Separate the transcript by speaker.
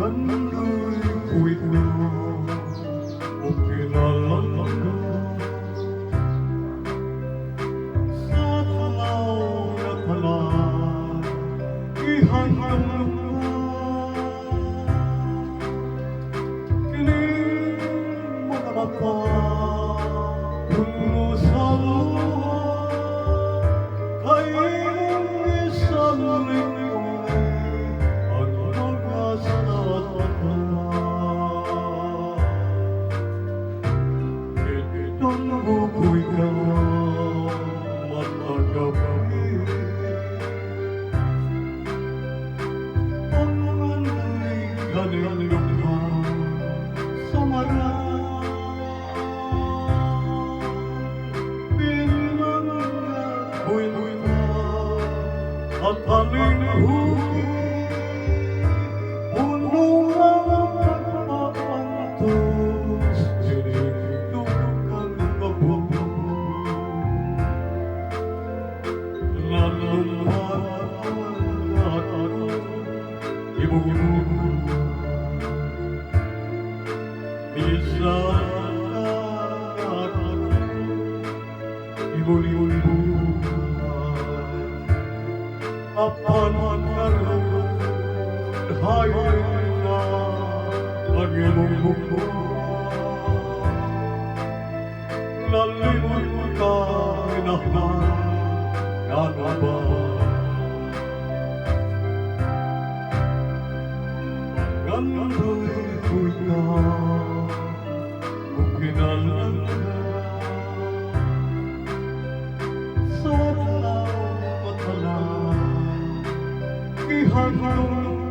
Speaker 1: gando'y tuwid na o kinalan ka sa talaw na talan ihandang ka kining mga mata puno sa luha kay isang lingkod ang mga sanatala itong bukoy ka matagabi ang ando'y galing ka sa marami bilang ako'y at alinghugi puno ang pagpapantos sinigdugang kabubo lalumpat ibog-ibog isa ibog-ibog apan naroon hayon na ang iyong buko lalimot ka inahan ano ba gando'y tuwid ka kung kinalan ka sa talaw at talan ihandang